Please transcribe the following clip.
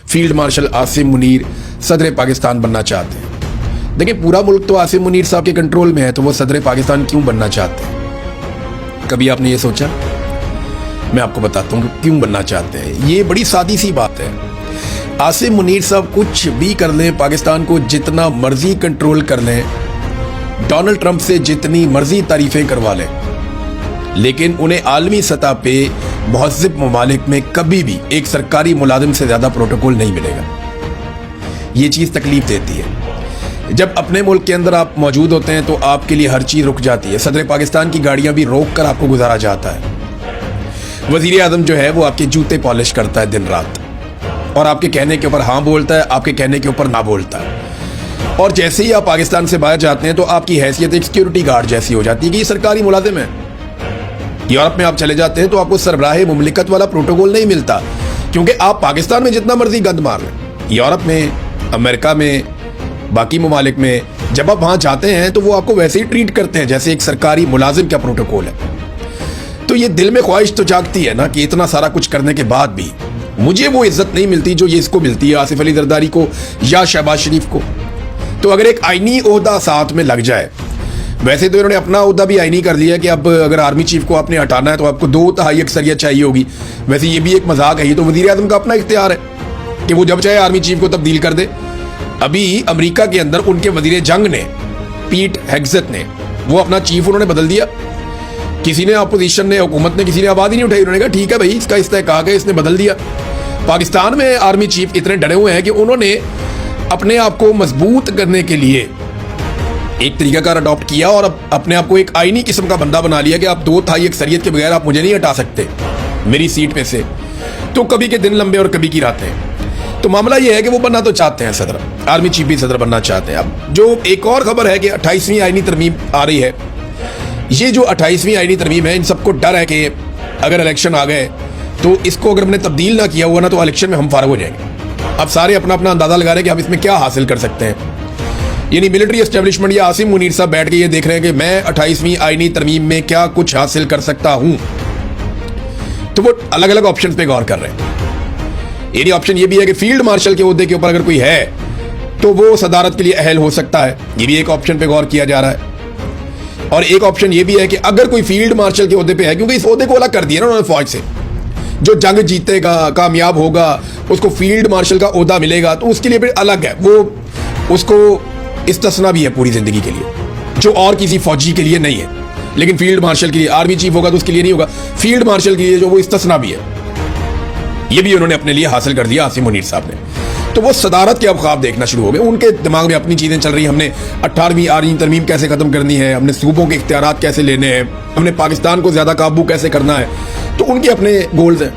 Field marshal Asim Munir सदर पाकिस्तान बनना चाहते हैं। देखिए, पूरा मुल्क तो आसिम मुनीर साहब के कंट्रोल में है, तो वो सदर पाकिस्तान क्यों बनना चाहते हैं? कभी आपने ये सोचा? मैं आपको बताता हूँ क्यों बनना चाहते हैं। ये बड़ी सादी सी बात है। आसिम मुनीर साहब कुछ भी कर लें, पाकिस्तान को जितना मर्जी कंट्रोल कर लें, डोनाल्ड ट्रंप से जितनी मर्जी तारीफें करवा लें, लेकिन उन्हें आलमी सतह पे मुहज़्ज़िब ममालिक में कभी भी एक सरकारी मुलाजिम से ज़्यादा प्रोटोकॉल नहीं मिलेगा। ये चीज़ तकलीफ देती है। जब अपने मुल्क के अंदर आप मौजूद होते हैं तो आपके लिए हर चीज़ रुक जाती है। सदर पाकिस्तान की गाड़ियाँ भी रोक कर आपको गुजारा जाता है। वज़ीर आज़म जो है वो आपके जूते पॉलिश करता है दिन रात, और आपके कहने के ऊपर हाँ बोलता है, आपके कहने के ऊपर ना बोलता है। और जैसे ही आप पाकिस्तान से बाहर जाते हैं तो आपकी हैसियत एक सिक्योरिटी गार्ड जैसी हो जाती है कि ये सरकारी मुलाजिम है। यूरोप में आप चले जाते हैं तो आपको सरबराह मुमलिकत वाला प्रोटोकॉल नहीं मिलता, क्योंकि आप पाकिस्तान में जितना मर्जी गंद मार लें, यूरोप में, अमेरिका में, बाकी ममालिक में जब आप वहाँ जाते हैं तो वो आपको वैसे ही ट्रीट करते हैं जैसे एक सरकारी मुलाजिम का प्रोटोकॉल है। तो ये दिल में ख्वाहिश तो जागती है ना कि इतना सारा कुछ करने के बाद भी मुझे वो इज्जत नहीं मिलती जो ये इसको मिलती है, आसिफ अली जरदारी को या शहबाज शरीफ को। तो अगर एक आईनी ओहदा साथ में लग जाए, वैसे तो इन्होंने अपना ओहदा भी आईनी कर दिया कि अब अगर आर्मी चीफ को आपने हटाना है तो आपको 2/3 अक्सरियत चाहिए होगी। वैसे ये भी एक मजाक है, ये तो वज़ीर आज़म का अपना इख्तियार है कि वो जब चाहे आर्मी चीफ को तब्दील कर दे। अभी अमेरिका के अंदर उनके वज़ीर जंग ने, पीट हेग्सेथ ने, वो अपना चीफ उन्होंने बदल दिया। किसी ने, अपोजिशन ने, हुकूमत ने, किसी ने आवाज़ ही नहीं उठाई। उन्होंने कहा ठीक है भाई, इसका इस्तेहकाक है, इसने बदल दिया। पाकिस्तान में आर्मी चीफ इतने डरे हुए हैं कि उन्होंने अपने आप को मजबूत करने के लिए एक तरीकाकार अडॉप्ट किया और अब अपने आप को एक आईनी किस्म का बंदा बना लिया कि आप 2/3 अक्सरियत के बगैर आप मुझे नहीं हटा सकते मेरी सीट पे से। तो कभी के दिन लंबे और कभी की रातें। तो मामला ये है कि वो बनना तो चाहते हैं सदर, आर्मी चीफ भी सदर बनना चाहते हैं। अब जो एक और खबर है कि 28वीं आईनी तरमीम आ रही है। ये जो 28वीं आईनी तरमीम है, इन सबको डर है कि अगर इलेक्शन आ गए तो इसको अगर हमने तब्दील ना किया हुआ ना तो इलेक्शन में हम फारग हो जाएंगे। अब सारे अपना अपना अंदाजा लगा रहे हैं कि हम इसमें क्या हासिल कर सकते हैं। यानी मिलिट्री एस्टेब्लिशमेंट या आसिम मुनीर साहब बैठ के ये देख रहे हैं कि मैं 28वीं आईनी तरमीम में क्या कुछ हासिल कर सकता हूं। तो वो अलग अलग ऑप्शन पे गौर कर रहे हैं। यानी ऑप्शन ये भी है कि फील्ड मार्शल के ओहदे के ऊपर अगर कोई है तो वो सदारत के लिए अहल हो सकता है। ये भी एक ऑप्शन पे गौर किया जा रहा है। और एक ऑप्शन ये भी है कि अगर कोई फील्ड मार्शल के ओहदे पे है, क्योंकि इस ओहदे को अलग कर दिया ना उन्होंने फौज से, जो जंग जीतेगा, कामयाब होगा, उसको फील्ड मार्शल का ओहदा मिलेगा, तो उसके लिए फिर अलग है। वो उसको इस्तिस्ना भी है पूरी जिंदगी के लिए, जो और किसी फौजी के लिए नहीं है। लेकिन फील्ड मार्शल के लिए, आर्मी चीफ होगा तो उसके लिए नहीं होगा, फील्ड मार्शल के लिए जो वो इस्तिस्ना भी है। ये भी उन्होंने अपने लिए हासिल कर दिया आसिम मुनीर साहब ने। तो वो सदारत के अब ख्वाब देखना शुरू हो गए। उनके दिमाग में अपनी चीजें चल रही हैं। हमने 18वीं आईनी तरमीम कैसे खत्म करनी है, हमने सूबों के इख्तियारात कैसे लेने हैं, हमने पाकिस्तान को ज्यादा काबू कैसे करना है। तो उनके अपने गोल्स हैं।